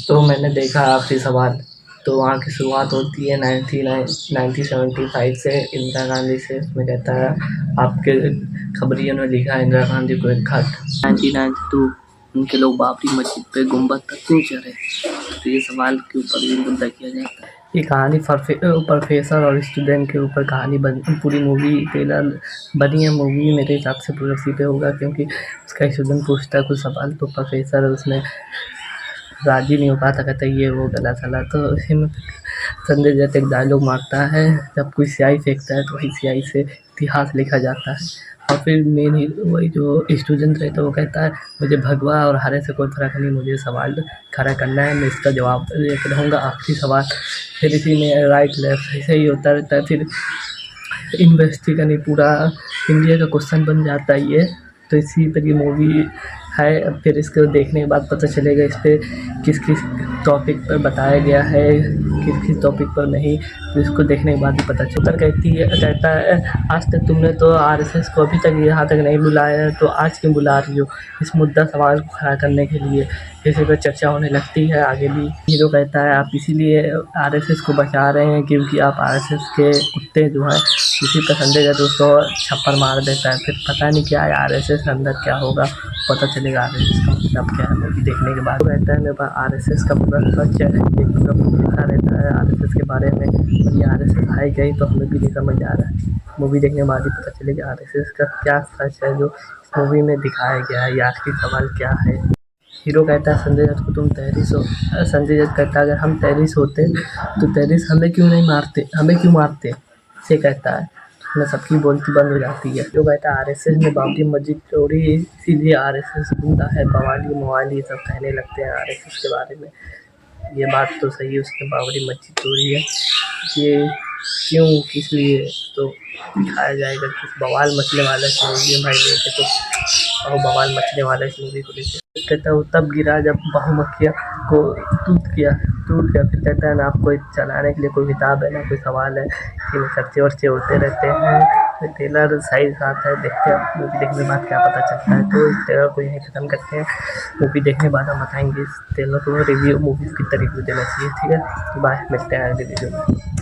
तो मैंने देखा आखिरी सवाल, तो वहाँ की शुरुआत होती है 1975 से इंदिरा गांधी से। उसमें कहता है आपके खबरियों ने लिखा इंदिरा गांधी को एक खत। 1992 उनके लोग बाबरी मस्जिद पे गुम्बद तक क्यों चढ़े? तो ये सवाल के ऊपर भी मुद्दा किया जाता है। ये कहानी प्रोफेसर और स्टूडेंट के ऊपर कहानी पूरी मूवी ट्रेलर बनी है। मूवी मेरे हिसाब से पूरा इसी पे होगा, क्योंकि उसका स्टूडेंट पूछता है कुछ सवाल तो प्रोफेसर उसमें राजी नहीं हो पाता, कहता है ये वो गला सला। तो उसी में संजय दत्त एक डायलॉग मारता है, जब कोई स्याही फेंकता है तो वही स्याही से इतिहास लिखा जाता है। और फिर मेन हीरो वही जो स्टूडेंट रहता है वो कहता है मुझे भगवा और हरे से कोई फ़र्क नहीं, मुझे सवाल खड़ा करना है, मैं इसका जवाब लेकर रहूँगा आखिरी सवाल। फिर इसी में राइट लेफ्ट ऐसे ही होता रहता है। फिर इन्वेस्टिगेशन पूरा इंडिया का क्वेश्चन बन जाता है ये। तो इसी पर ये मूवी है। फिर इसको देखने के बाद पता चलेगा इस पे किस किस टॉपिक पर बताया गया है, किस किस टॉपिक पर नहीं। तो इसको देखने के बाद ही पता चलता। कहता है आज तक तुमने तो आरएसएस को अभी तक यहाँ तक नहीं बुलाया है, तो आज क्यों बुला रही हो? इस मुद्दा सवाल को खड़ा करने के लिए इसी पर चर्चा होने लगती है आगे भी। हीरो कहता है आप इसीलिए आरएसएस को बचा रहे हैं क्योंकि आप आरएसएस के कुत्ते जो हैं किसी पर संदेह है तो उसको छप्पर मार देता है। फिर पता नहीं क्या है आरएसएस अंदर क्या होगा, पता चलेगा आरएसएस का मतलब क्या है मूवी देखने के बाद। तो कहता है मेरे पास आरएसएस का पूरा सच है, एक पूरा बुक लिखा रहता है आरएसएस के बारे में, और ये आरएसएस है क्या ही तो हमें भी नहीं समझ आ रहा है। मूवी देखने के बाद ही पता चलेगा आरएसएस का क्या सच है जो इस मूवी में दिखाया गया है, या आखिरी सवाल क्या है। हीरो कहता है संजय दत्त को तुम टेररिस्ट हो। संजय दत्त कहता है अगर हम टेररिस्ट होते तो टेररिस्ट हमें क्यों नहीं मारते, हमें क्यों मारते, से कहता है। उसमें सबकी बोलती बंद हो जाती है। जो कहता है आरएसएस ने बाबरी मस्जिद तोड़ी इसीलिए आरएसएस गुंडा है, बवाली मवाली सब कहने लगते हैं आरएसएस के बारे में। ये बात तो सही है, उसने बाबरी मस्जिद तोड़ी है, ये क्यों किस लिए तो दिखाया जाएगा। किस बवाल मचने वाला है मूवी भाई लेके, तो और बवाल मचने वाला है इस मूवी को लेके। कहता है वो तब गिरा जब बहुमुखिया को टूट गया। फिर कहता है ना आपको चलाने के लिए कोई किताब है ना कोई सवाल है, इसमें चर्चे वर्चे होते रहते हैं। फिर ट्रेलर सही साथ है, देखते हैं मूवी देखने के बाद क्या पता चलता है। तो इस ट्रेलर को यहीं ख़त्म करते हैं, मूवी देखने के बाद हम बताएंगे इस ट्रेलर को रिव्यू, मूवी को कितना रिव्यू देना चाहिए। ठीक है, बाय, मिलते हैं अगले वीडियो में।